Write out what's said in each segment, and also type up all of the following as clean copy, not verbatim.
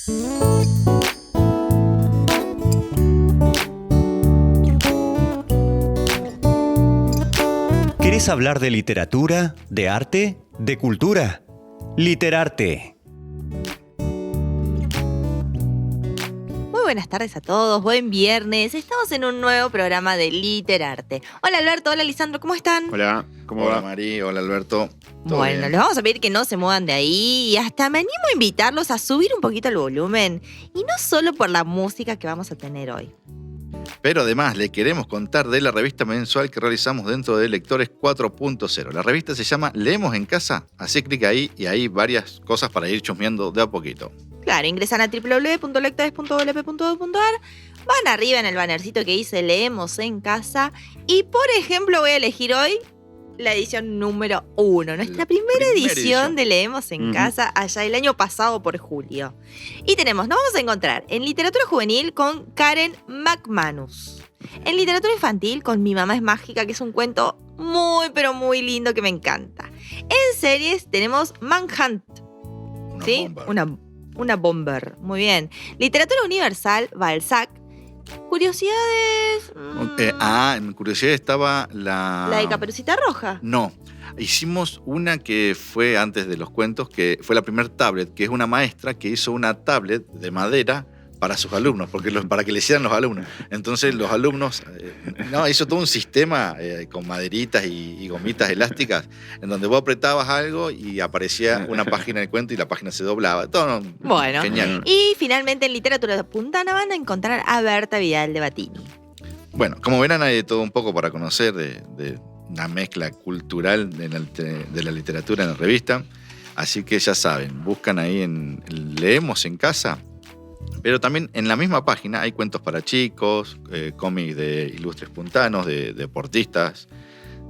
¿Querés hablar de literatura, de arte, de cultura? Literarte. Muy buenas tardes a todos, buen viernes. Estamos en un nuevo programa de Literarte. Hola Alberto, hola Lisandro, ¿cómo están? Hola, ¿cómo va? Hola Mari, hola Alberto. Bueno, bien. les vamos a pedir que no se muevan de ahí y hasta me animo a invitarlos a subir un poquito el volumen. Y no solo por la música que vamos a tener hoy. Pero además le queremos contar de la revista mensual que realizamos dentro de Lectores 4.0. La revista se llama Leemos en Casa, así clic ahí y hay varias cosas para ir chusmeando de a poquito. Claro, ingresan a www.lectores.blp.edu.ar, van arriba en el bannercito que dice Leemos en Casa y, por ejemplo, voy a elegir hoy la edición número 1, nuestra primera edición de Leemos en Casa, allá el año pasado por julio. Y nos vamos a encontrar en literatura juvenil con Karen McManus, en literatura infantil con Mi mamá es mágica, que es un cuento muy pero muy lindo que me encanta. En series tenemos Manhunt, ¿sí? Una bomber, muy bien. Literatura universal, Balzac. Curiosidades. En curiosidad estaba ¿La de Caperucita Roja? No. Hicimos una que fue antes de los cuentos, que fue la primer tablet, que es una maestra que hizo una tablet de madera para sus alumnos, para que le hicieran los alumnos. Entonces los alumnos, hizo todo un sistema con maderitas y gomitas elásticas, en donde vos apretabas algo y aparecía una página del cuento y la página se doblaba. Todo bueno, genial. Y finalmente en literatura puntana van a encontrar a Berta Vidal de Batini. Bueno, como verán, hay de todo un poco para conocer de una mezcla cultural de la literatura en la revista. Así que ya saben, buscan ahí en Leemos en Casa. Pero también en la misma página hay cuentos para chicos, cómics de ilustres puntanos, de deportistas,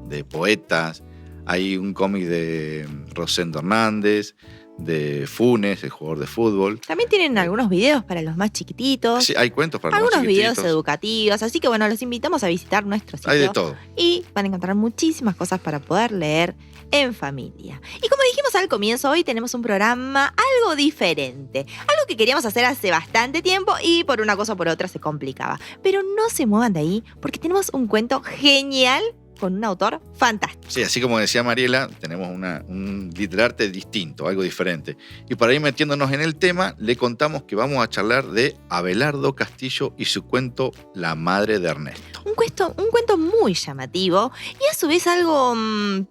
de poetas. Hay un cómic de Rosendo Hernández, de Funes, el jugador de fútbol. También tienen algunos videos para los más chiquititos. Sí, hay cuentos para los más chiquititos. Algunos videos educativos. Así que bueno, los invitamos a visitar nuestro sitio. Hay de todo. Y van a encontrar muchísimas cosas para poder leer en familia. Y como dijimos al comienzo, hoy tenemos un programa algo diferente. Algo que queríamos hacer hace bastante tiempo y por una cosa o por otra se complicaba. Pero no se muevan de ahí porque tenemos un cuento genial con un autor fantástico. Sí, así como decía Mariela, tenemos un literarte distinto, algo diferente. Y para ir metiéndonos en el tema, le contamos que vamos a charlar de Abelardo Castillo y su cuento La madre de Ernesto. Un cuento muy llamativo y a su vez algo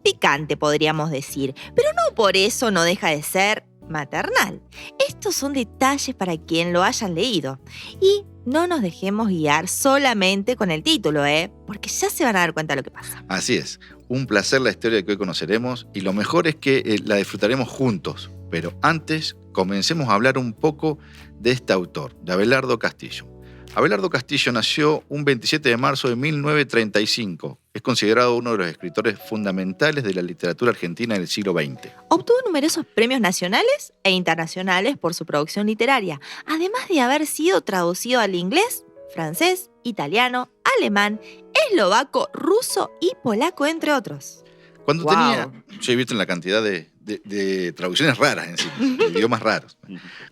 picante, podríamos decir. Pero no por eso no deja de ser maternal. Estos son detalles para quien lo hayan leído. Y no nos dejemos guiar solamente con el título, porque ya se van a dar cuenta de lo que pasa. Así es. Un placer la historia que hoy conoceremos y lo mejor es que la disfrutaremos juntos. Pero antes, comencemos a hablar un poco de este autor, de Abelardo Castillo. Abelardo Castillo nació un 27 de marzo de 1935. Es considerado uno de los escritores fundamentales de la literatura argentina del siglo XX. Obtuvo numerosos premios nacionales e internacionales por su producción literaria, además de haber sido traducido al inglés, francés, italiano, alemán, eslovaco, ruso y polaco, entre otros. Cuando tenía... Yo he visto la cantidad de traducciones raras en sí, de idiomas raros.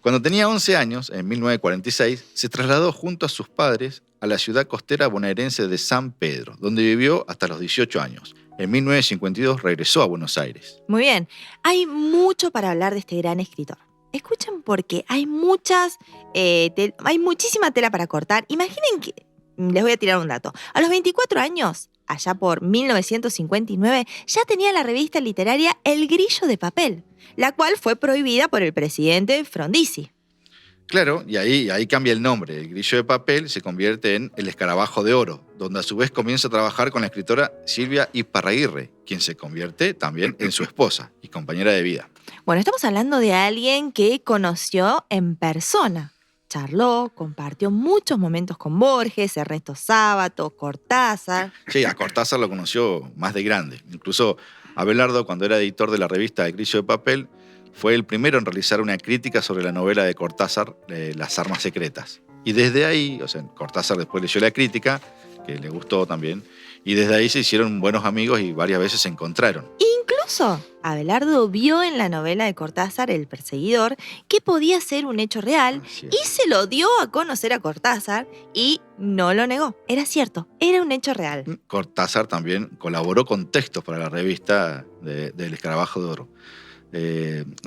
Cuando tenía 11 años, en 1946, se trasladó junto a sus padres a la ciudad costera bonaerense de San Pedro, donde vivió hasta los 18 años. En 1952 regresó a Buenos Aires. Muy bien, hay mucho para hablar de este gran escritor. Escuchen porque hay muchísima tela para cortar. Imaginen que, les voy a tirar un dato, a los 24 años, allá por 1959, ya tenía la revista literaria El Grillo de Papel, la cual fue prohibida por el presidente Frondizi. Claro, y ahí cambia el nombre. El Grillo de Papel se convierte en El Escarabajo de Oro, donde a su vez comienza a trabajar con la escritora Silvia Iparraguirre, quien se convierte también en su esposa y compañera de vida. Bueno, estamos hablando de alguien que conoció en persona. Charló, compartió muchos momentos con Borges, Ernesto Sábato, Cortázar. Sí, a Cortázar lo conoció más de grande. Incluso Abelardo, cuando era editor de la revista El Grillo de Papel, fue el primero en realizar una crítica sobre la novela de Cortázar, Las armas secretas. Y desde ahí, Cortázar después leyó la crítica, que le gustó también, y desde ahí se hicieron buenos amigos y varias veces se encontraron. Incluso Abelardo vio en la novela de Cortázar, El perseguidor, que podía ser un hecho real y se lo dio a conocer a Cortázar y no lo negó. Era cierto, era un hecho real. Cortázar también colaboró con textos para la revista del Escarabajo de Oro.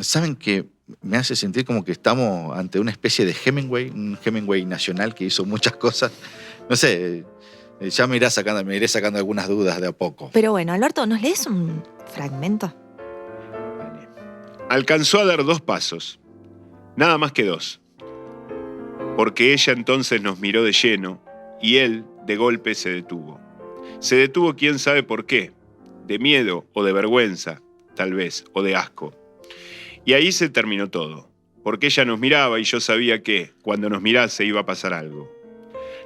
¿Saben qué? Me hace sentir como que estamos ante una especie de Hemingway, un Hemingway nacional que hizo muchas cosas. No sé, ya me iré sacando algunas dudas de a poco. Pero bueno, Alberto, ¿nos lees un fragmento? Alcanzó a dar 2 pasos, nada más que 2, porque ella entonces nos miró de lleno y él, de golpe, se detuvo. Se detuvo quién sabe por qué, de miedo o de vergüenza, tal vez, o de asco. Y ahí se terminó todo, porque ella nos miraba y yo sabía que, cuando nos mirase, iba a pasar algo.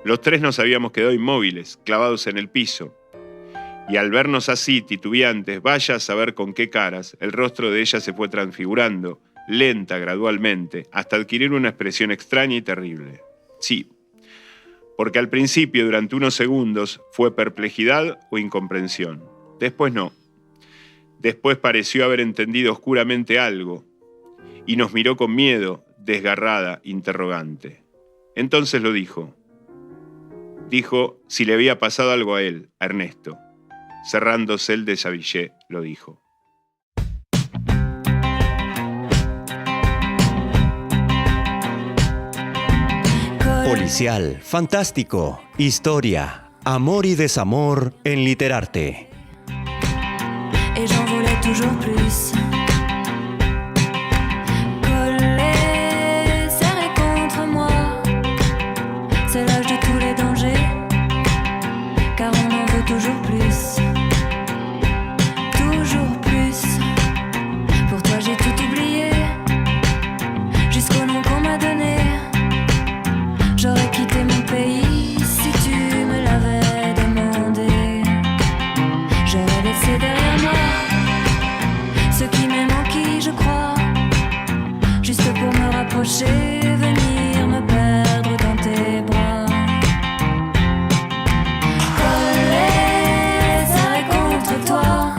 Los 3 nos habíamos quedado inmóviles, clavados en el piso. Y al vernos así, titubeantes, vaya a saber con qué caras, el rostro de ella se fue transfigurando, lenta, gradualmente, hasta adquirir una expresión extraña y terrible. Sí, porque al principio, durante unos segundos, fue perplejidad o incomprensión. Después no. Después pareció haber entendido oscuramente algo, y nos miró con miedo, desgarrada, interrogante. Entonces lo dijo. Dijo si le había pasado algo a él, a Ernesto. Cerrándose el deshabillé, lo dijo. Policial, fantástico, historia, amor y desamor en Literarte. Et j'en voulais toujours plus. Collé, serré contre moi, c'est l'âge de tous les dangers, car on en veut toujours plus. Toujours plus. Pour toi j'ai tout oublié, jusqu'au nom qu'on m'a donné. J'aurais quitté mon pays si tu me l'avais demandé. J'aurais laissé derrière moi ceux qui m'aiment en qui je crois, juste pour me rapprocher, venir me perdre dans tes bras. Collé, serré contre toi,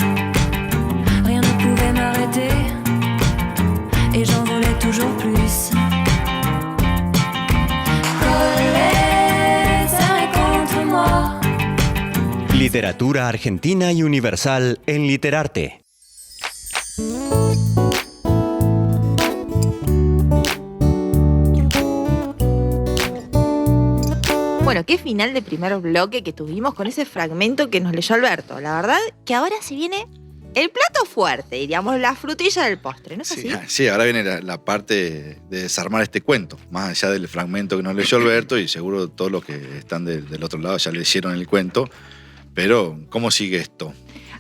rien ne pouvait m'arrêter, et j'en voulais toujours plus. Collé, serré contre moi. Literatura argentina y universal en Literarte. Bueno, qué final de primer bloque que tuvimos con ese fragmento que nos leyó Alberto. La verdad que ahora se viene el plato fuerte, diríamos, la frutilla del postre, ¿no es así? Sí, ahora viene la parte de desarmar este cuento, más allá del fragmento que nos leyó Alberto, y seguro todos los que están del otro lado ya leyeron el cuento, pero ¿cómo sigue esto?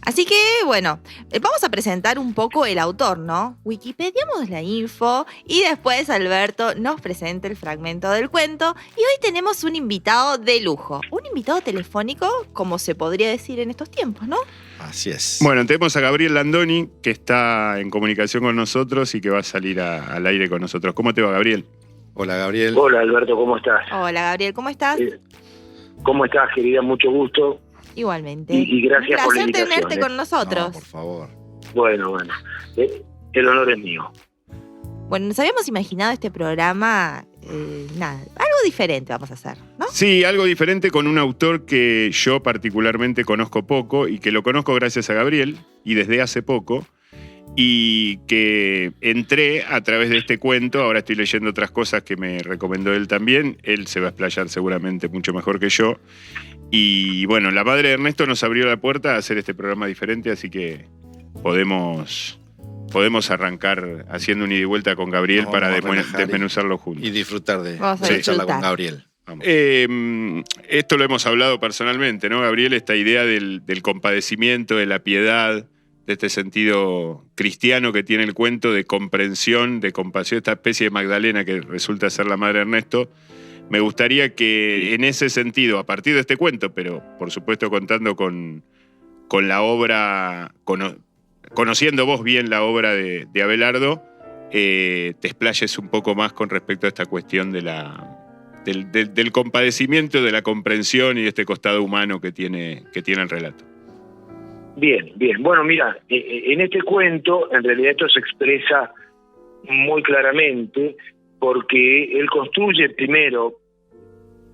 Así que, bueno, vamos a presentar un poco el autor, ¿no? Wikipediamos la info y después Alberto nos presenta el fragmento del cuento. Y hoy tenemos un invitado de lujo, un invitado telefónico, como se podría decir en estos tiempos, ¿no? Así es. Bueno, tenemos a Gabriel Landoni, que está en comunicación con nosotros y que va a salir al aire con nosotros. ¿Cómo te va, Gabriel? Hola, Gabriel. Hola, Alberto, ¿cómo estás? Hola, Gabriel, ¿cómo estás? ¿Cómo estás, querida? Mucho gusto. Igualmente. Y gracias por la invitación. Un placer invitación. tenerte con nosotros. No, por favor. Bueno. El honor es mío. Bueno, nos habíamos imaginado este programa, algo diferente vamos a hacer, ¿no? Sí, algo diferente con un autor que yo particularmente conozco poco y que lo conozco gracias a Gabriel y desde hace poco, y que entré a través de este cuento. Ahora estoy leyendo otras cosas que me recomendó él también. Él se va a explayar seguramente mucho mejor que yo. Y bueno, la madre de Ernesto nos abrió la puerta a hacer este programa diferente, así que podemos arrancar haciendo un ida y vuelta con Gabriel para desmenuzarlo juntos. Y disfrutar de Vamos a charla disfrutar con Gabriel. Vamos. Esto lo hemos hablado personalmente, ¿no, Gabriel? Esta idea del compadecimiento, de la piedad, de este sentido cristiano que tiene el cuento, de comprensión, de compasión, esta especie de Magdalena que resulta ser la madre de Ernesto. Me gustaría que en ese sentido, a partir de este cuento, pero por supuesto contando con la obra, conociendo vos bien la obra de Abelardo, te explayes un poco más con respecto a esta cuestión del compadecimiento, de la comprensión y de este costado humano que tiene el relato. Bien, bien. Bueno, mira, en este cuento, en realidad esto se expresa muy claramente porque él construye primero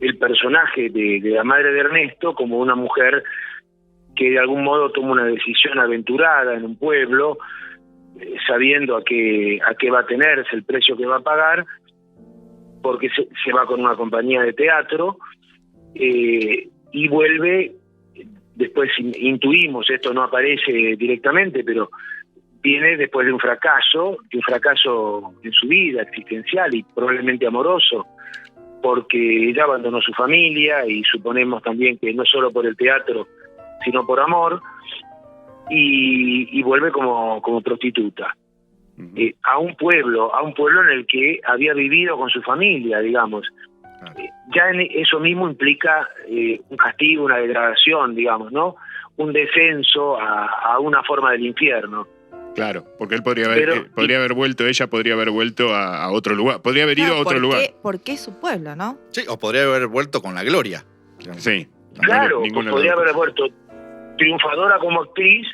el personaje de la madre de Ernesto como una mujer que de algún modo toma una decisión aventurada en un pueblo, sabiendo a qué va a tenerse, el precio que va a pagar, porque se va con una compañía de teatro y vuelve. Después intuimos, esto no aparece directamente, pero viene después de un fracaso en su vida existencial y probablemente amoroso, porque ella abandonó su familia y suponemos también que no solo por el teatro, sino por amor, y vuelve como prostituta. A un pueblo en el que había vivido con su familia, digamos. Ya eso mismo implica un castigo, una degradación, digamos, ¿no? Un descenso a una forma del infierno. Claro, porque él podría haber vuelto, ella podría haber vuelto a otro lugar, podría haber ido a otro lugar. Porque es su pueblo, ¿no? Sí, o podría haber vuelto con la gloria. Sí. Claro, podría haber vuelto triunfadora como actriz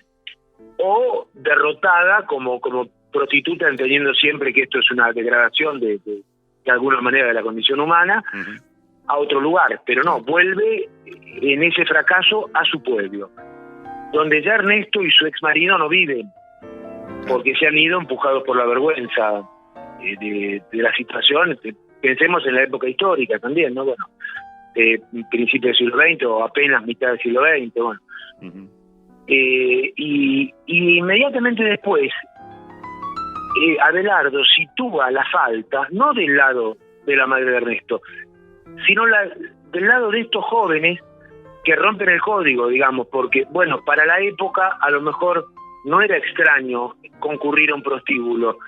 o derrotada como prostituta, entendiendo siempre que esto es una degradación de alguna manera de la condición humana, a otro lugar, pero no, vuelve en ese fracaso a su pueblo, donde ya Ernesto y su ex marido no viven, porque se han ido empujados por la vergüenza de la situación. Pensemos en la época histórica también, ¿no? Bueno, principio del siglo XX o apenas mitad del siglo XX, bueno. Y inmediatamente después, Abelardo sitúa la falta no del lado de la madre de Ernesto, sino del lado de estos jóvenes que rompen el código, digamos, porque, bueno, para la época a lo mejor no era extraño concurrir a un prostíbulo,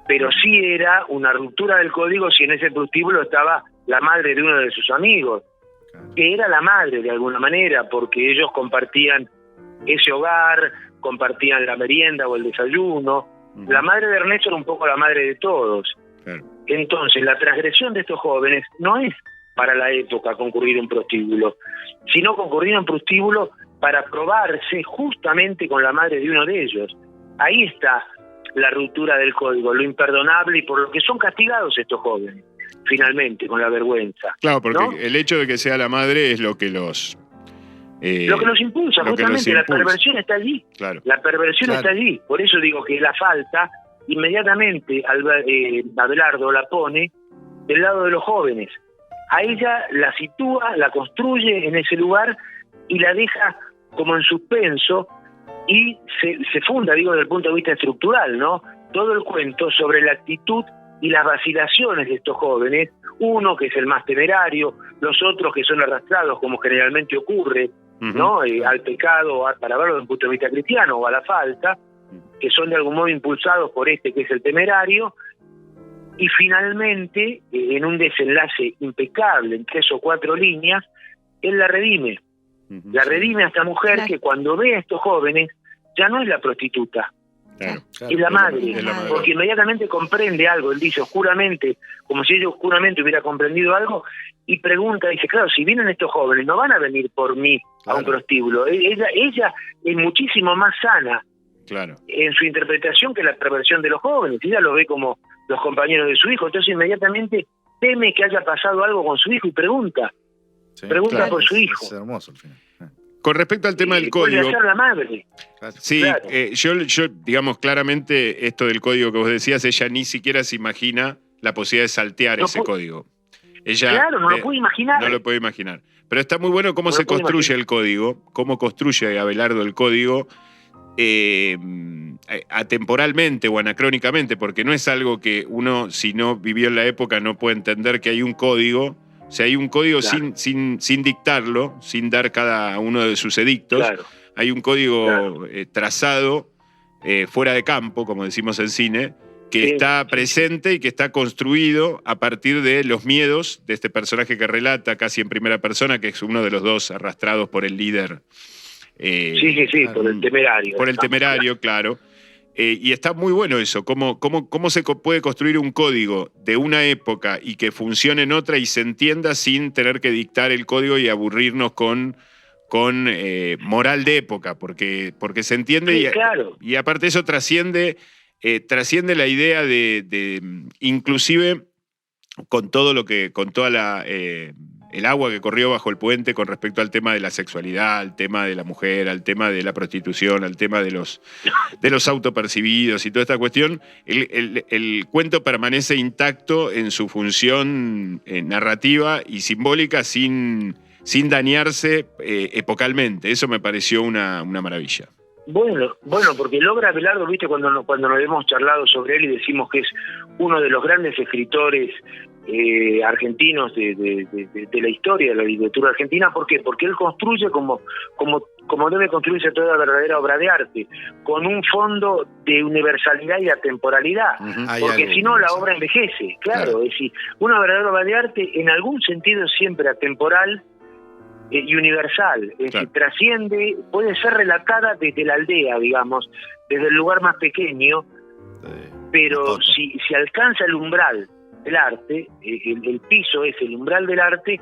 pero sí era una ruptura del código si en ese prostíbulo estaba la madre de uno de sus amigos, que era la madre de alguna manera, porque ellos compartían ese hogar, compartían la merienda o el desayuno. La madre de Ernesto era un poco la madre de todos. Claro. Entonces, la transgresión de estos jóvenes no es para la época concurrir a un prostíbulo, sino concurrir a un prostíbulo para probarse justamente con la madre de uno de ellos. Ahí está la ruptura del código, lo imperdonable y por lo que son castigados estos jóvenes, finalmente, con la vergüenza. Claro, porque ¿no? el hecho de que sea la madre es lo que los... lo que los impulsa, justamente, la perversión está allí. Claro. La perversión está allí. Por eso digo que la falta, inmediatamente Abelardo la pone del lado de los jóvenes. A ella la sitúa, la construye en ese lugar y la deja como en suspenso y se funda, digo, desde el punto de vista estructural, ¿no? Todo el cuento sobre la actitud y las vacilaciones de estos jóvenes, uno que es el más temerario, los otros que son arrastrados, como generalmente ocurre, ¿no? Al pecado, para verlo desde un punto de vista cristiano, o a la falta, que son de algún modo impulsados por este que es el temerario, y finalmente, en un desenlace impecable, en 3 o 4 líneas, él la redime. La redime a esta mujer, claro, que cuando ve a estos jóvenes, ya no es la prostituta, Claro. es la madre, porque inmediatamente comprende algo. Él dice oscuramente, como si ella oscuramente hubiera comprendido algo, y pregunta, dice, claro, si vienen estos jóvenes, no van a venir por mí a un prostíbulo. Ella es muchísimo más sana en su interpretación que la perversión de los jóvenes. Ella lo ve como los compañeros de su hijo, entonces inmediatamente teme que haya pasado algo con su hijo y pregunta por su hijo. Es hermoso al final. Con respecto al tema del código... Puede ser la madre. Sí, claro. Yo, digamos, claramente esto del código que vos decías, ella ni siquiera se imagina la posibilidad de saltear ese código. Ella, claro, no lo puede imaginar. No lo puede imaginar. Pero está muy bueno cómo se construye el código, cómo construye Abelardo el código atemporalmente o anacrónicamente, porque no es algo que uno, si no vivió en la época, no puede entender que hay un código. O sea, hay un código sin dictarlo, sin dar cada uno de sus edictos. Claro. Hay un código trazado fuera de campo, como decimos en cine, que está presente y que está construido a partir de los miedos de este personaje que relata casi en primera persona, que es uno de los dos arrastrados por el líder. Por el temerario. Por el temerario, claro. Y está muy bueno eso, cómo se puede construir un código de una época y que funcione en otra y se entienda sin tener que dictar el código y aburrirnos con con moral de época, porque se entiende Sí, claro. y aparte eso trasciende la idea de inclusive con todo con toda el agua que corrió bajo el puente con respecto al tema de la sexualidad, al tema de la mujer, al tema de la prostitución, al tema de los autopercibidos y toda esta cuestión, el cuento permanece intacto en su función narrativa y simbólica sin dañarse epocalmente. Eso me pareció una maravilla. Bueno, porque logra Abelardo, viste, cuando nos hemos charlado sobre él y decimos que es uno de los grandes escritores argentinos de la historia de la literatura argentina. ¿Por qué? Porque él construye como debe construirse toda verdadera obra de arte, con un fondo de universalidad y atemporalidad, porque si no la obra envejece, claro. Es decir, una verdadera obra de arte en algún sentido siempre atemporal y universal, es decir, trasciende, puede ser relatada desde la aldea, digamos, desde el lugar más pequeño, pero si alcanza el umbral del arte, el piso es el umbral del arte,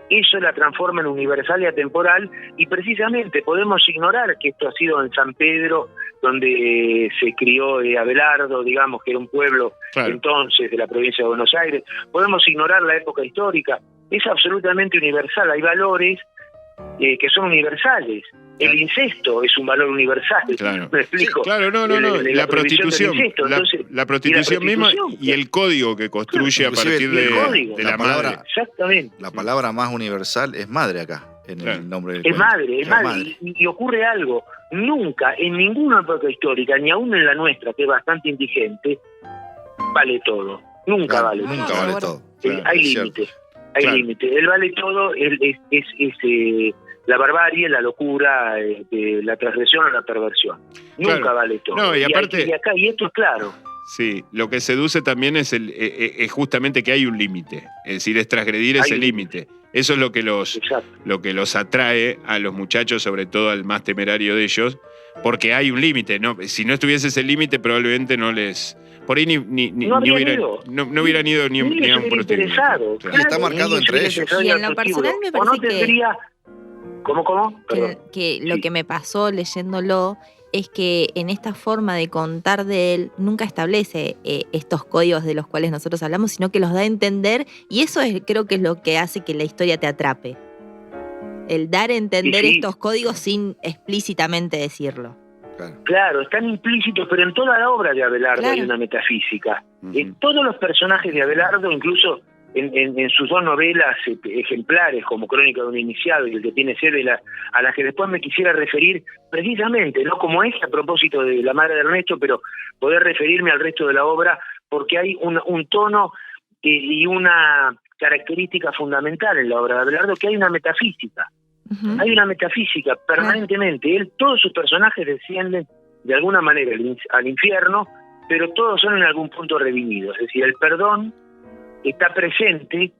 eso la transforma en universal y atemporal, y precisamente podemos ignorar que esto ha sido en San Pedro, donde se crió Abelardo, digamos, que era un pueblo entonces de la provincia de Buenos Aires, podemos ignorar la época histórica, es absolutamente universal, hay valores que son universales. El incesto es un valor universal. Claro. ¿Me explico? Sí, claro, no. La prostitución. La prostitución misma y el código que construye a partir de la palabra, madre. Exactamente. La palabra más universal es madre acá, en el nombre del Es cuento. madre. Y ocurre algo. Nunca, en ninguna época histórica, ni aún en la nuestra, que es bastante indigente, vale todo. Nunca vale todo. Nunca vale todo. Hay límite. Hay límite. El vale todo es la barbarie, la locura, la transgresión o la perversión. Nunca vale todo. No, y aparte, y esto es claro. Sí, lo que seduce también es justamente que hay un límite. Es decir, es transgredir ese límite. Eso es lo que los atrae a los muchachos, sobre todo al más temerario de ellos, porque hay un límite, ¿no? Si no estuviese ese límite, probablemente no les... Por ahí no hubieran ido ni a un prostíbulo. Claro. Está marcado entre ellos. Y en lo personal me parece ¿Cómo? Que lo que me pasó leyéndolo es que en esta forma de contar de él nunca establece estos códigos de los cuales nosotros hablamos, sino que los da a entender, y eso creo que es lo que hace que la historia te atrape. El dar a entender estos códigos sin explícitamente decirlo. Claro, están implícitos, pero en toda la obra de Abelardo hay una metafísica. Todos los personajes de Abelardo, incluso en sus dos novelas ejemplares, como Crónica de un iniciado y El que tiene sed, a las que después me quisiera referir precisamente, no como es a propósito de La madre de Ernesto, pero poder referirme al resto de la obra, porque hay un tono y una característica fundamental en la obra de Abelardo, que hay una metafísica. Hay una metafísica permanentemente. Todos sus personajes descienden de alguna manera al infierno, pero todos son en algún punto redimidos. Es decir, el perdón está presente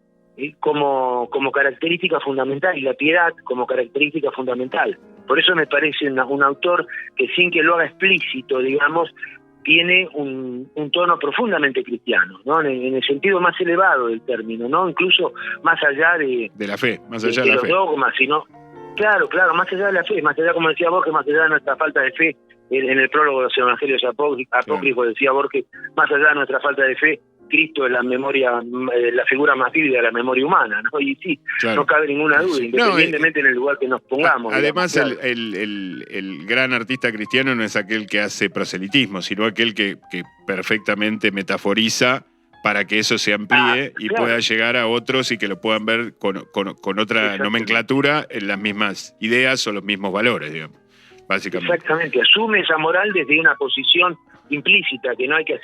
como característica fundamental, y la piedad como característica fundamental. Por eso me parece un autor que, sin que lo haga explícito, digamos, tiene un tono profundamente cristiano, ¿no? En el sentido más elevado del término, ¿no? Incluso más allá de la fe, más allá de la los fe. dogmas, sino, claro, más allá de la fe, más allá, como decía Borges, más allá de nuestra falta de fe, en el prólogo de los evangelios apócrifos decía Borges, más allá de nuestra falta de fe, Cristo es la memoria, la figura más vívida de la memoria humana, ¿no? Y sí, no cabe ninguna duda, independientemente en el lugar que nos pongamos. Además, digamos, el gran artista cristiano no es aquel que hace proselitismo, sino aquel que perfectamente metaforiza para que eso se amplíe y pueda llegar a otros y que lo puedan ver con otra nomenclatura en las mismas ideas o los mismos valores, digamos, básicamente. Exactamente, asume esa moral desde una posición implícita, que no hay que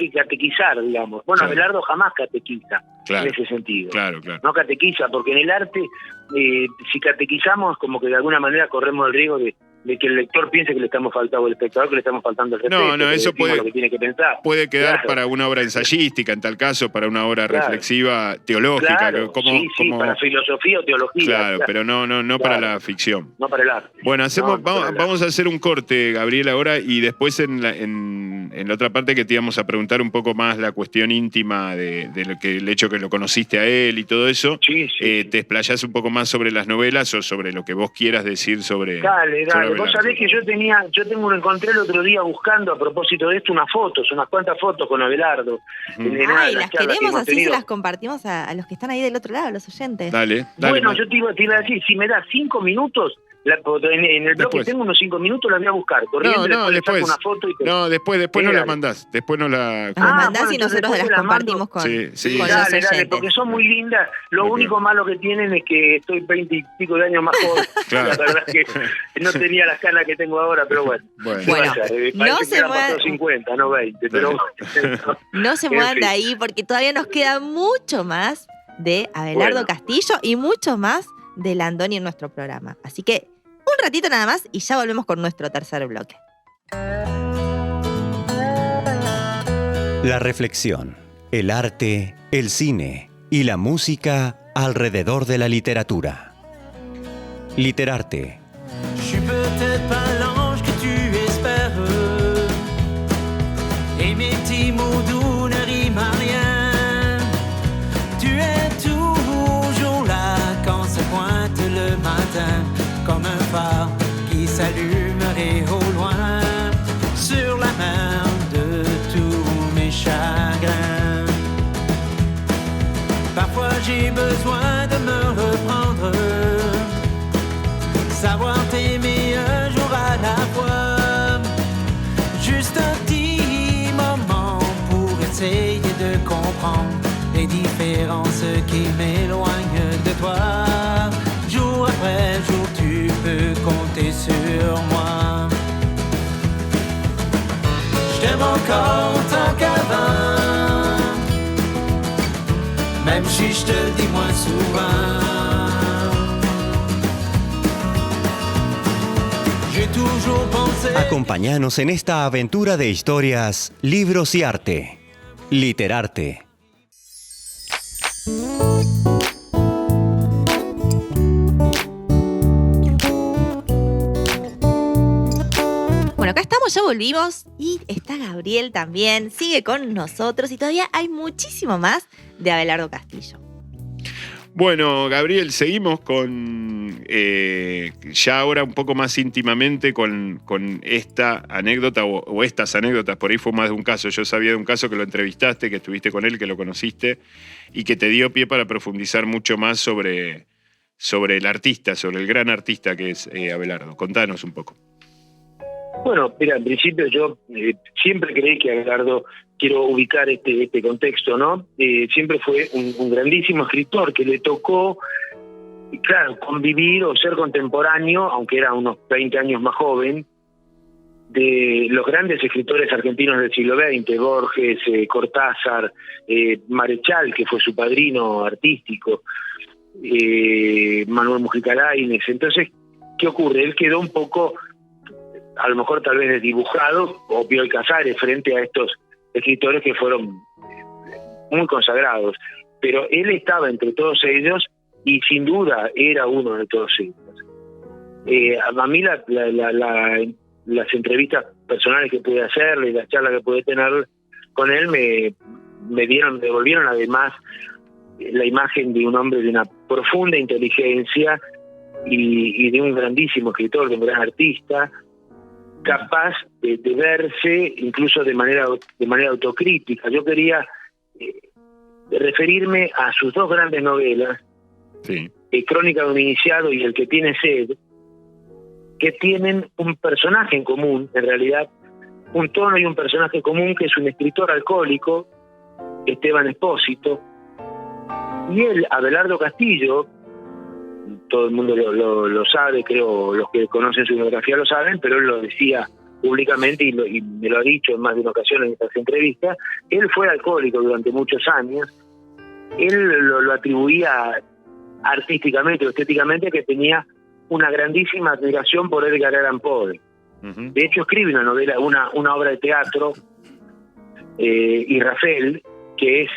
catequizar, digamos. Bueno, Abelardo jamás catequiza en ese sentido. Claro. No catequiza, porque en el arte, si catequizamos, como que de alguna manera corremos el riesgo de de que el lector piense que le estamos faltando, o el espectador que le estamos faltando el respeto. No, eso puede, lo que tiene que pensar. Puede quedar Claro. para una obra ensayística, en tal caso, para una obra Claro. reflexiva, teológica. Claro, sí, para filosofía o teología. Claro, pero no Claro. para la ficción. No para el arte. Bueno, No, vamos a hacer un corte, Gabriel, ahora, y después en la otra parte que te íbamos a preguntar un poco más la cuestión íntima de el hecho que lo conociste a él y todo eso. Sí, sí. Te explayás un poco más sobre las novelas o sobre lo que vos quieras decir sobre. Dale. sobre Vos Abelardo. sabés que encontré el otro día buscando a propósito de esto unas cuantas fotos con Abelardo. Ujú. En una de Ay, las las charlas que queremos, hemos así se tenido. las compartimos a los que están ahí del otro lado, a los oyentes. Dale. Bueno, Ma- yo te iba a decir, si me das 5 minutos, en el bloque Después. tengo unos 5 minutos, la voy a buscar. Corriendo, No, le saco después. una foto y te... No, después Sí, no la dale. mandás. Después no la. Nos las mandás bueno, y entonces nosotros después las te las compartimos mando. con, Sí, con los Dale, oyentes. porque son muy lindas. Lo Ok. único malo que tienen es que estoy 20 y pico de años más joven. Claro. La verdad es que no tenía las canas que tengo ahora, pero bueno. Bueno. ¿Qué Bueno, va a ser? no Parece se que eran muevan- pasado 50, no 20. Pero No se En muevan fin. de ahí porque todavía nos queda mucho más de Abelardo Bueno. Castillo y mucho más de Landoni en nuestro programa. Así que un ratito nada más y ya volvemos con nuestro tercer bloque. La reflexión, el arte, el cine y la música alrededor de la literatura. Literarte. Je suis peut-être pas l'ange que tu espères, et mes petits mots doux ne riment à rien. Tu es toujours là quand se pointe le matin, comme un phare qui s'allumerait au loin, sur la mer de tous mes chagrins. Parfois j'ai besoin de me reprendre, savoir t'aimer un jour à la fois. Juste un petit moment pour essayer de comprendre les différences qui m'éloignent de toi. Jour après jour, tu peux compter sur moi. Je t'aime encore tant qu'avant, même si je te le dis moins souvent. J'ai toujours pensé. Acompáñanos en esta aventura de historias, libros y arte. Literarte. Bueno, acá estamos, ya volvimos y está Gabriel también, sigue con nosotros y todavía hay muchísimo más de Abelardo Castillo. Bueno, Gabriel, seguimos con ya ahora un poco más íntimamente con esta anécdota o estas anécdotas. Por ahí fue más de un caso. Yo sabía de un caso que lo entrevistaste, que estuviste con él, que lo conociste y que te dio pie para profundizar mucho más sobre el artista, sobre el gran artista que es Abelardo. Contanos un poco. bueno, mira, en principio yo siempre creí que Abelardo, quiero ubicar este contexto, ¿no? Siempre fue un grandísimo escritor que le tocó, claro, convivir o ser contemporáneo, aunque era unos 20 años más joven, de los grandes escritores argentinos del siglo XX, Borges, Cortázar, Marechal, que fue su padrino artístico, Manuel Mujica Lainez. Entonces, ¿qué ocurre? Él quedó un poco, a lo mejor tal vez desdibujado, o Bioy Casares, frente a estos escritores que fueron muy consagrados. Pero él estaba entre todos ellos y sin duda era uno de todos ellos. A mí las entrevistas personales que pude hacerle y las charlas que pude tener con él me devolvieron además la imagen de un hombre de una profunda inteligencia y de un grandísimo escritor, de un gran artista, capaz de verse incluso de manera autocrítica. Yo quería referirme a sus dos grandes novelas, Sí. Crónica de un iniciado y El que tiene sed, que tienen un personaje en común, en realidad, un tono y un personaje común, que es un escritor alcohólico, Esteban Espósito, y él, Abelardo Castillo, todo el mundo lo sabe, creo, los que conocen su biografía lo saben, pero él lo decía públicamente y me lo ha dicho en más de una ocasión en estas entrevistas. Él fue alcohólico durante muchos años. Él lo atribuía artísticamente o estéticamente que tenía una grandísima admiración por Edgar Allan Poe. Ujú. De hecho, escribe una novela, una obra de teatro, y Rafael, que es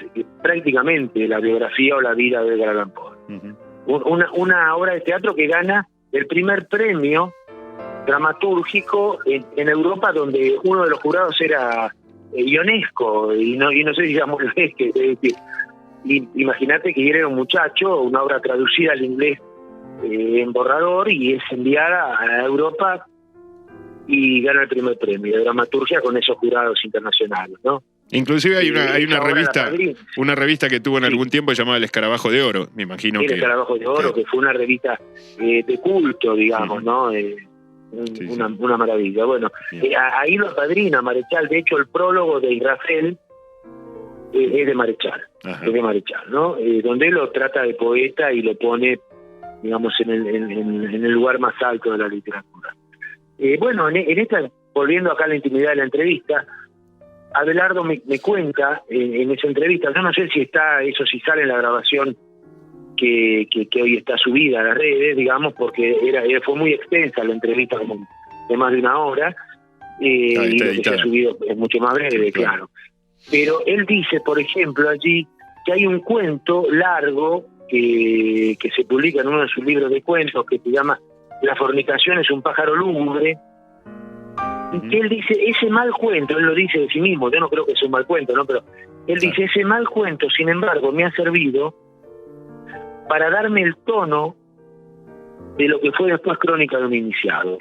prácticamente la biografía o la vida de Edgar Allan Poe. Ujú. Una obra de teatro que gana el primer premio dramatúrgico en Europa, donde uno de los jurados era Ionesco, y no sé si llamó el es decir, imagínate que él era un muchacho, una obra traducida al inglés en borrador, y es enviada a Europa y gana el primer premio de dramaturgia con esos jurados internacionales, ¿no? Inclusive hay una Esa obra revista, La Padrina. una revista que tuvo en Sí. algún tiempo llamada El Escarabajo de Oro, me imagino El que... Escarabajo de Oro, que- que fue una revista de culto, digamos, Ujú. ¿no? Sí, Una maravilla. Bueno, Bien. ahí lo padrina Marechal. De hecho, el prólogo de Israfel es de Marechal. Ajá. Es de Marechal, ¿no? Donde lo trata de poeta y lo pone, digamos, en el lugar más alto de la literatura. Bueno, en esta, volviendo acá a la intimidad de la entrevista, Abelardo me cuenta en esa entrevista, yo no sé si está, eso si sale en la grabación que hoy está subida a las redes, digamos, porque fue muy extensa la entrevista, como de más de una hora, y está lo que se editada. ha subido es mucho más breve, Sí, claro. claro. Pero él dice, por ejemplo, allí que hay un cuento largo que se publica en uno de sus libros de cuentos, que se llama La fornicación es un pájaro lúgubre, y que él dice, ese mal cuento, él lo dice de sí mismo, yo no creo que sea un mal cuento, ¿no? Pero él dice, ese mal cuento, sin embargo, me ha servido para darme el tono de lo que fue después Crónica de un iniciado,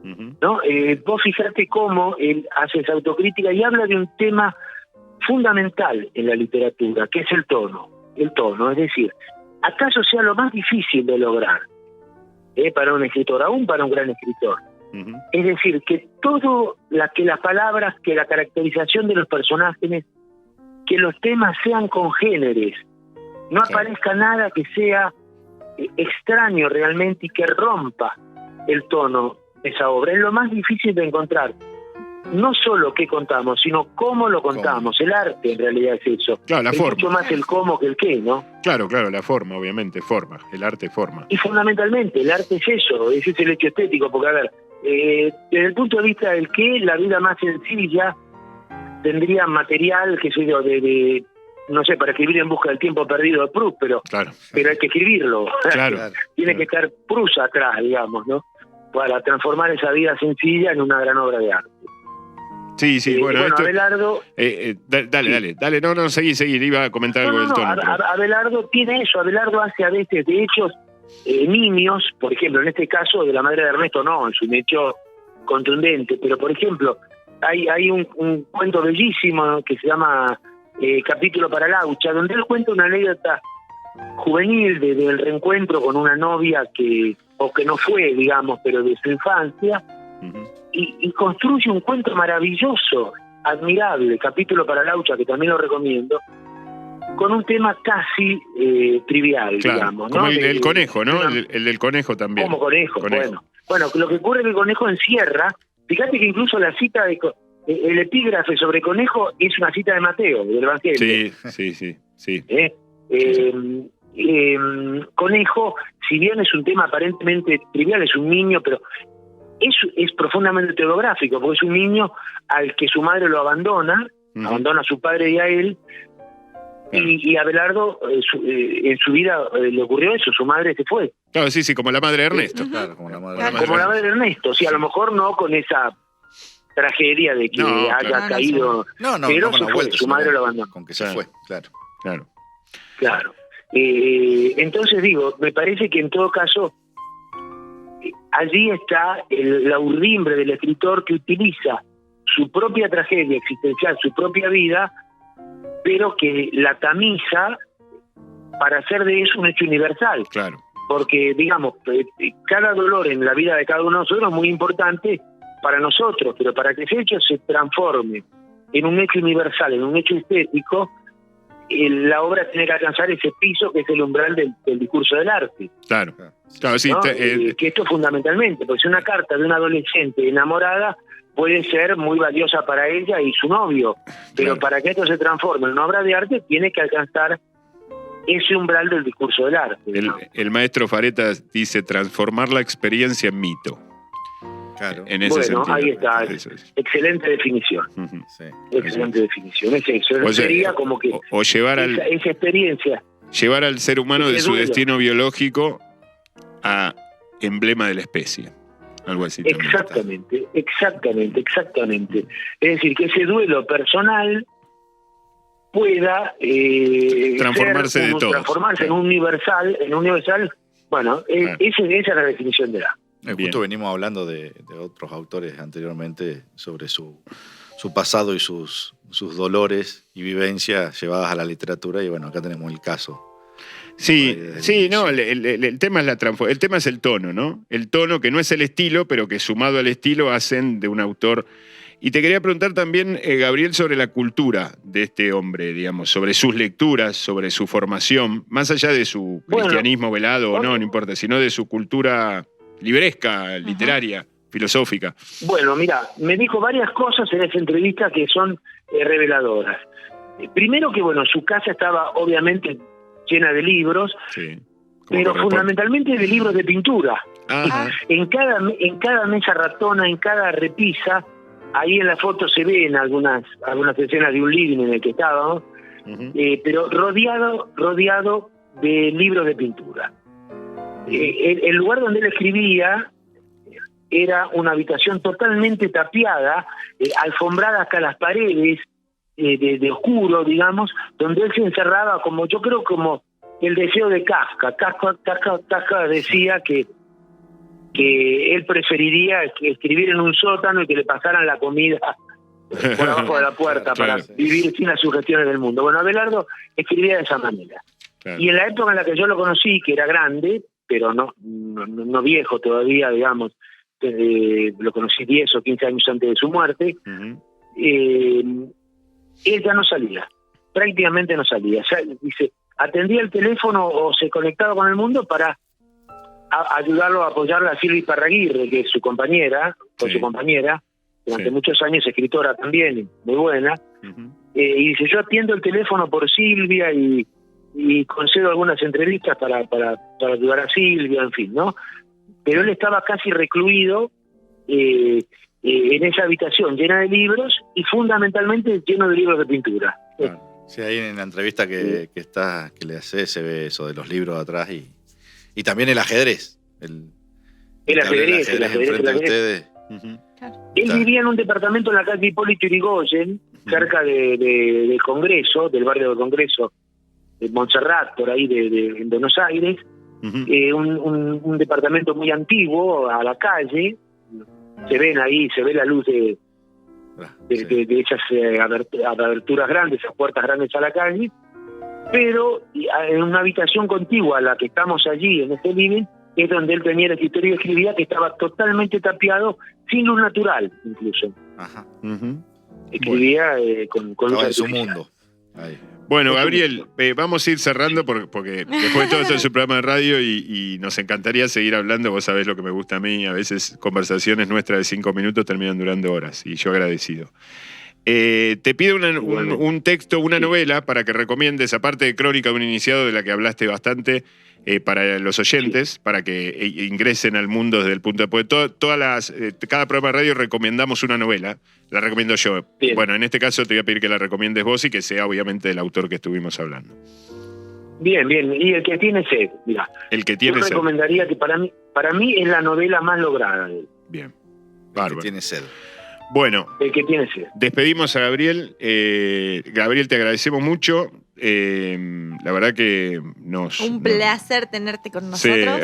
Ujú. ¿no? Vos fijate cómo él hace esa autocrítica y habla de un tema fundamental en la literatura, que es el tono, es decir, ¿acaso sea lo más difícil de lograr para un escritor, aún para un gran escritor? Ujú. Es decir, que que las palabras, que la caracterización de los personajes, que los temas sean congéneres, no Claro. aparezca nada que sea extraño realmente y que rompa el tono de esa obra. Es lo más difícil de encontrar. No solo qué contamos, sino cómo lo contamos. El arte en realidad es eso. Claro, la es forma. mucho más el cómo que el qué, ¿no? Claro, la forma, obviamente, forma. El arte forma. Y fundamentalmente el arte es eso, ese es el hecho estético, porque a ver, desde el punto de vista del qué, la vida más sencilla tendría material, qué sé yo, de no sé, para escribir En busca del tiempo perdido de Proust, pero Claro, hay que escribirlo. claro. Tiene que estar Proust atrás, digamos, ¿no? Para transformar esa vida sencilla en una gran obra de arte. Sí, bueno, esto... Abelardo... Dale, no, seguí, iba a comentar algo del tono. pero- Abelardo tiene eso, Abelardo hace a veces de hechos nimios, por ejemplo, en este caso de la madre de Ernesto no, es un hecho contundente, pero por ejemplo, hay un cuento bellísimo que se llama Capítulo para Laucha, donde él cuenta una anécdota juvenil del reencuentro con una novia que no fue, digamos, pero de su infancia, Ujú. y construye un cuento maravilloso, admirable, Capítulo para Laucha, que también lo recomiendo, con un tema casi trivial, Claro, digamos, como ¿no? el conejo, ¿no? una- El del conejo también. Como conejo. Bueno, lo que ocurre es que el conejo encierra, fíjate que incluso la cita el epígrafe sobre conejo es una cita de Mateo, del Evangelio. Sí. Conejo, si bien es un tema aparentemente trivial, es un niño, pero es profundamente teodográfico, porque es un niño al que su madre lo abandona, Ujú. abandona a su padre y a él, Claro. y a Abelardo en su vida le ocurrió eso, su madre se fue. Claro, sí, como la madre de Ernesto. Claro, como la madre. Claro. Como la madre de Ernesto, o sea, a lo mejor no con esa tragedia de que No, haya claro. caído, No, pero con se la fue, vuelta, su madre sino lo abandonó. con que se Claro. fue, claro. Claro. Claro. Entonces digo, me parece que en todo caso allí está la urdimbre del escritor que utiliza su propia tragedia existencial, su propia vida, pero que la tamiza para hacer de eso un hecho universal. Claro. Porque, digamos, cada dolor en la vida de cada uno de nosotros es muy importante para nosotros, pero para que ese hecho se transforme en un hecho universal, en un hecho estético, la obra tiene que alcanzar ese piso que es el umbral del discurso del arte. Claro, sí. ¿No? Que esto fundamentalmente, porque si una carta de una adolescente enamorada puede ser muy valiosa para ella y su novio, pero Claro. para que esto se transforme en una obra de arte tiene que alcanzar ese umbral del discurso del arte. El maestro Fareta dice transformar la experiencia en mito. Claro. En ese Bueno, sentido. ahí está. Eso es. Excelente definición. Ujú. Sí. Excelente definición. Es eso. O sea, Sería como que o llevar esa experiencia. llevar al ser humano de Ese su duelo. destino biológico a emblema de la especie. Algo así también. Exactamente. Es decir, que ese duelo personal pueda Transformarse de todos. transformarse en un universal. Bueno, Claro. esa es la definición de la. Bien. Justo venimos hablando de otros autores anteriormente sobre su pasado y sus dolores y vivencias llevadas a la literatura, y bueno, acá tenemos el caso. Sí, Por ahí desde sí, el no, inicio. el tema es el tema es el tono, ¿no? El tono que no es el estilo, pero que sumado al estilo hacen de un autor. Y te quería preguntar también, Gabriel, sobre la cultura de este hombre, digamos, sobre sus lecturas, sobre su formación, más allá de su Bueno, cristianismo velado o no importa, sino de su cultura libresca, literaria, filosófica. Bueno, mira, me dijo varias cosas en esa entrevista que son reveladoras. Primero que, bueno, su casa estaba obviamente llena de libros, Sí. Como pero corresponde. fundamentalmente de libros de pintura. Ajá. En cada mesa ratona, en cada repisa, ahí en la foto se ven algunas escenas de un living en el que estábamos, Ujú. pero rodeado de libros de pintura. El lugar donde él escribía era una habitación totalmente tapiada, alfombrada hasta las paredes, de oscuro, digamos, donde él se encerraba como, yo creo, como el deseo de Kafka. Kafka decía que él preferiría escribir en un sótano y que le pasaran la comida por abajo de la puerta Claro. para vivir sin las sugestiones del mundo. Bueno, Abelardo escribía de esa manera. Claro. Y en la época en la que yo lo conocí, que era grande, pero no viejo todavía, digamos, lo conocí 10 o 15 años antes de su muerte, Ujú. él ya no salía, prácticamente no salía. O sea, dice, atendía el teléfono o se conectaba con el mundo para ayudarlo a apoyarlo a Silvia Iparraguirre, que es su compañera, Sí. durante Sí. muchos años escritora también, muy buena. Ujú. Y dice, yo atiendo el teléfono por Silvia y concedo algunas entrevistas para ayudar a Silvia, en fin, ¿no? Pero él estaba casi recluido en esa habitación llena de libros y fundamentalmente lleno de libros de pintura. Claro. Sí, ahí en la entrevista que le hace se ve eso de los libros atrás y también el ajedrez. El ajedrez enfrente de ustedes. Ujú. Él Claro. vivía en un departamento en la calle Hipólito Yrigoyen, cerca del Congreso, del barrio del Congreso, de Montserrat, por ahí en Buenos Aires. Ujú. Un departamento muy antiguo, a la calle. Se ve la luz de esas aberturas grandes, esas puertas grandes a la calle. Pero en una habitación contigua a la que estamos allí, en este living, es donde él tenía el escritorio y escribía, que estaba totalmente tapiado, sin luz natural, incluso. Ajá. Ujú. Escribía con luz Estaba en su artificial. mundo. Ahí. Bueno, Gabriel, vamos a ir cerrando porque después de todo esto es un programa de radio y nos encantaría seguir hablando. Vos sabés lo que me gusta a mí. A veces conversaciones nuestras de 5 minutos terminan durando horas y yo agradecido. Te pido un texto, una novela para que recomiendes, aparte de Crónica de un iniciado, de la que hablaste bastante, para los oyentes, para que ingresen al mundo desde el punto de... Porque cada programa de radio recomendamos una novela, la recomiendo yo. Bien. Bueno, en este caso te voy a pedir que la recomiendes vos y que sea obviamente del autor que estuvimos hablando. Bien. Y el que tiene sed, mira. El que Yo tiene sed. recomendaría que para mí es la novela más lograda de él. Bien. Que Bárbaro. tiene sed. Bueno, El que tiene sed. despedimos a Gabriel. Gabriel, te agradecemos mucho. La verdad que Un placer tenerte con Sí, nosotros.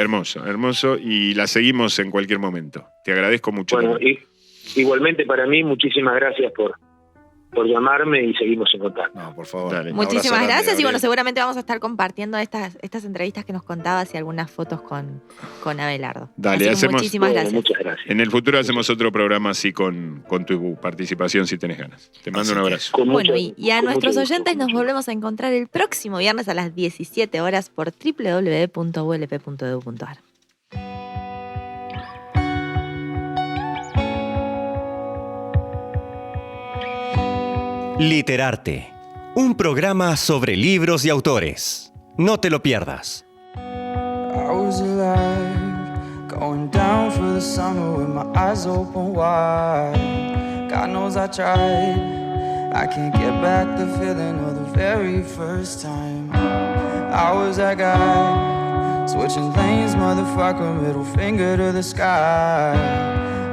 hermoso. Y la seguimos en cualquier momento. Te agradezco mucho. Bueno, igualmente para mí, muchísimas gracias por llamarme y seguimos en contacto. No, por favor. Dale. Un abrazo Muchísimas grande, gracias y bueno, Gabriel. seguramente vamos a estar compartiendo estas entrevistas que nos contabas y algunas fotos con Abelardo. Dale, Así que hacemos- muchísimas Bueno, gracias. muchas gracias. En el futuro hacemos otro programa así con tu participación si tenés ganas. Te mando Así un que- abrazo. Con Bueno, mucho- y a con nuestros mucho gusto, oyentes con nos mucho volvemos a encontrar el próximo viernes a las 17 horas por www.ulp.edu.ar. Literarte, un programa sobre libros y autores. No te lo pierdas. I was alive, going down for the summer with my eyes open wide. God knows I tried, I can't get back the feeling of the very first time. I was that guy, switching lanes, motherfucker, middle finger to the sky.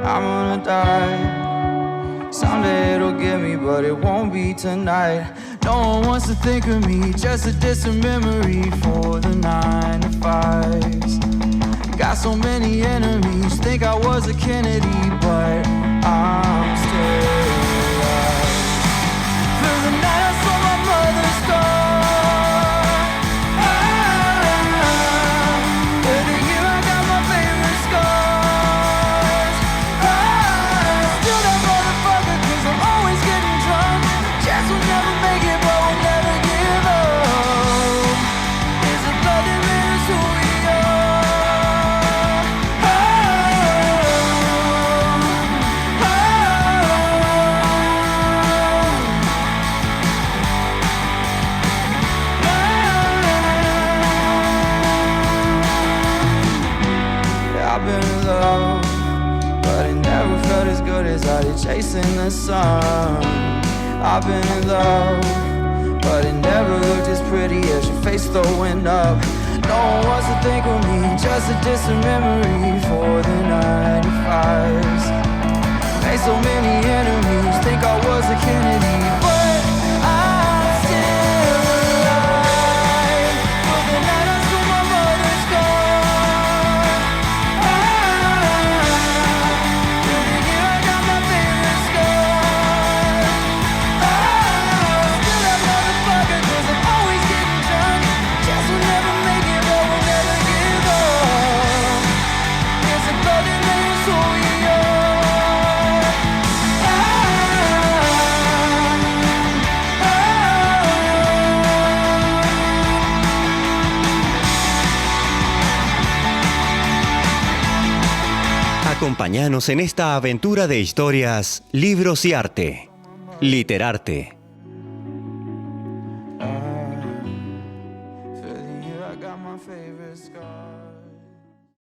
I'm gonna die, someday it'll get me, but it won't be tonight. No one wants to think of me, just a distant memory for the 9 to 5s. Got so many enemies, think I was a Kennedy, but I'm still alive. For the night I saw my mother's scar. For the year I got my favorite scars. Still that motherfucker, 'cause I'm always getting drunk. Chance will never make it, but we'll never give up. It's the blood that made us who we are. I've been in love, but it never felt as good as I did chasing the sun. I've been in love, but it never looked as pretty as your face throwing up. No one wants to think of me, just a distant memory for the 95s. Made so many enemies, think I was a Kennedy, but I'm still alive. For the night I saw my mother's scar. For the year I got my favorite scar. Still that motherfucker, 'cause I'm always getting drunk. Chance will never make it, but we'll never give up. It's the blood that made us who we are. Acompáñanos en esta aventura de historias, libros y arte. Literarte.